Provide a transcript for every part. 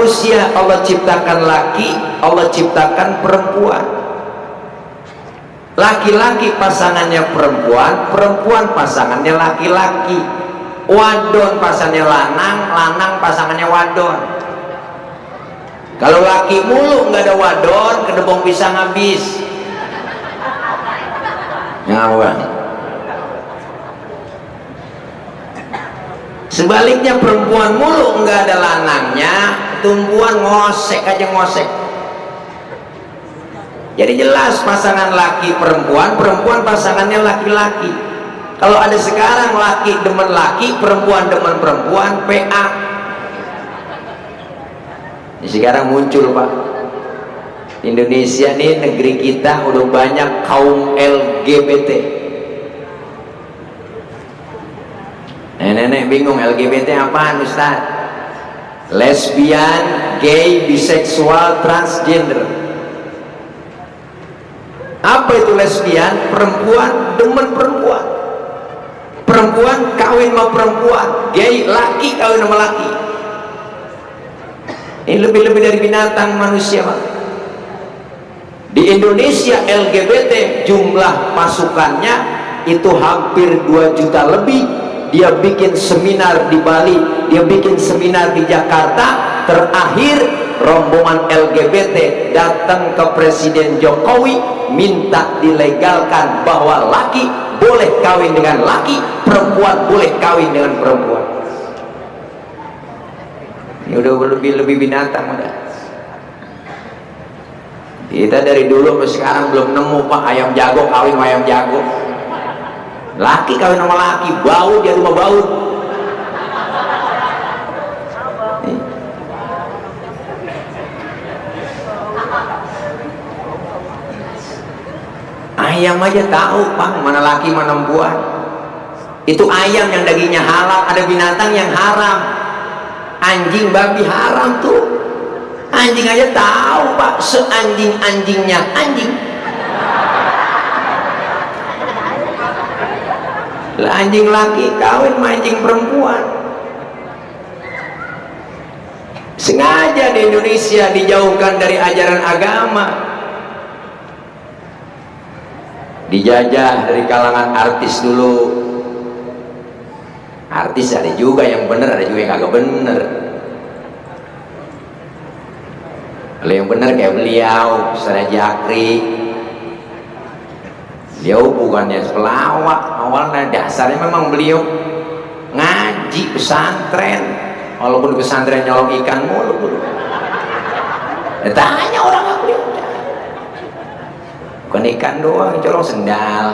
manusia Allah ciptakan laki, Allah ciptakan perempuan. Laki-laki pasangannya perempuan, perempuan pasangannya laki-laki. Wadon pasangannya lanang, lanang pasangannya wadon. Kalau laki mulu nggak ada wadon, kedebong pisang habis. Ngawang. Sebaliknya perempuan mulu nggak ada lanangnya, tumbuhan ngosek aja ngosek. Jadi jelas pasangan laki perempuan, perempuan pasangannya laki-laki. Kalau ada sekarang laki demen laki, perempuan demen perempuan, PA. Ini sekarang muncul Pak. Indonesia nih negeri kita udah banyak kaum LGBT. Nenek bingung LGBT apaan Ustaz? Lesbian, gay, biseksual, transgender. Apa itu lesbian? Perempuan demen perempuan, perempuan kawin sama perempuan, gay laki kawin sama laki. Ini lebih-lebih dari binatang manusia Pak. Di Indonesia LGBT jumlah pasukannya itu hampir 2 juta lebih. Dia bikin seminar di Bali, dia bikin seminar di Jakarta. Terakhir rombongan LGBT datang ke Presiden Jokowi minta dilegalkan bahwa laki boleh kawin dengan laki, perempuan boleh kawin dengan perempuan. Ini udah lebih binatang udah. Kita dari dulu sampai sekarang belum nemu Pak ayam jago kawin sama ayam jago. Laki kawin sama laki, bau dia rumah bau. Ayam aja tahu Pak mana laki mana perempuan. Itu ayam yang dagingnya halal, ada binatang yang haram. Anjing babi haram tuh. Anjing aja tahu Pak, seanjing-anjingnya anjing. Lah anjing laki kawin sama anjing perempuan. Sengaja di Indonesia dijauhkan dari ajaran agama, dijajah dari kalangan artis dulu. Artis ada juga yang benar, ada juga yang kagak benar. Kalau yang benar kayak beliau, Ustaz Jakri, beliau bukannya pelawak, awalnya dasarnya memang beliau ngaji pesantren, walaupun pesantren nyolong ikan mulu dulu. Tanya orang apa beliau, bukan ikan doang, colong sendal.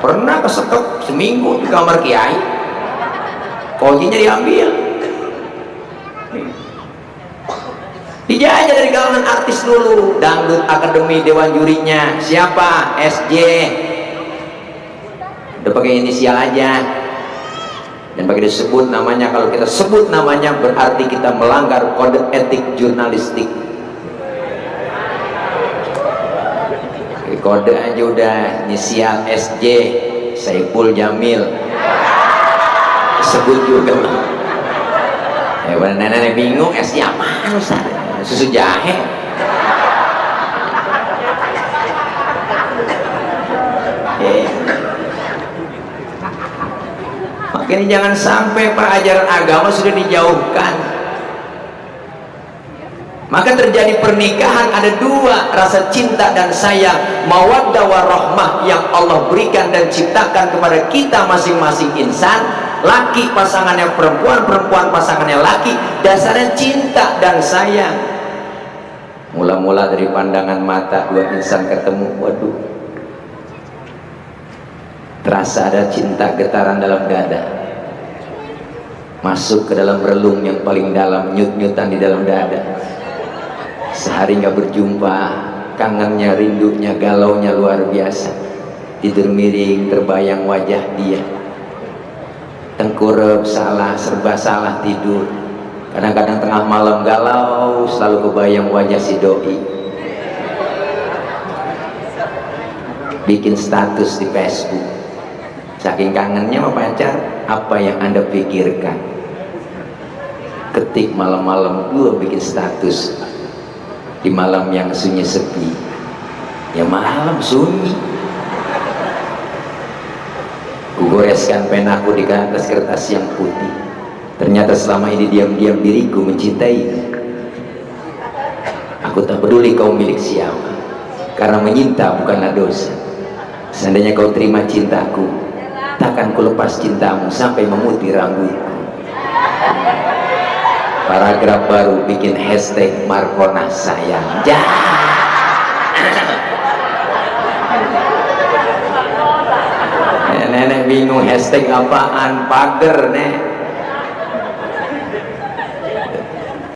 Pernah kesekep seminggu di kamar kiai, kuncinya diambil. Dijajah dari kalangan artis dulu, dangdut akademi dewan jurinya siapa? SJ, udah pakai inisial aja dan pakai disebut namanya. Kalau kita sebut namanya berarti kita melanggar kode etik jurnalistik. Kode aja udah inisial SJ, Saiful Jamil, sebut juga. Nenek bingung SJ apaan Ustaz? Susu jahe. Makanya jangan sampai Pak ajaran agama sudah dijauhkan. Maka terjadi pernikahan ada 2, rasa cinta dan sayang, mawaddah warahmah yang Allah berikan dan ciptakan kepada kita masing-masing insan. Laki pasangannya perempuan, perempuan pasangannya laki, dasarnya cinta dan sayang. Mula-mula dari pandangan mata 2 insan ketemu, waduh, terasa ada cinta getaran dalam dada, masuk ke dalam relung yang paling dalam, nyut-nyutan di dalam dada. Sehari nggak berjumpa, kangennya, rindunya, galaunya luar biasa. Tidur miring terbayang wajah dia, tengkurap salah, serba salah tidur. Kadang-kadang tengah malam galau, selalu kebayang wajah si doi. Bikin status di Facebook, saking kangennya sama pacar. Apa yang Anda pikirkan? ketik malam-malam gua bikin status di malam yang sunyi sepi, ya malam sunyi, ku goreskan penaku di atas kertas yang putih. Ternyata selama ini diam-diam diriku mencintai. Aku tak peduli kau milik siapa, karena menyinta bukanlah dosa. Seandainya kau terima cintaku, takkan ku lepas cintamu sampai memutih rambutku. Paragraf baru bikin hashtag Markona sayang. Nenek bingung hashtag apaan, pager nih.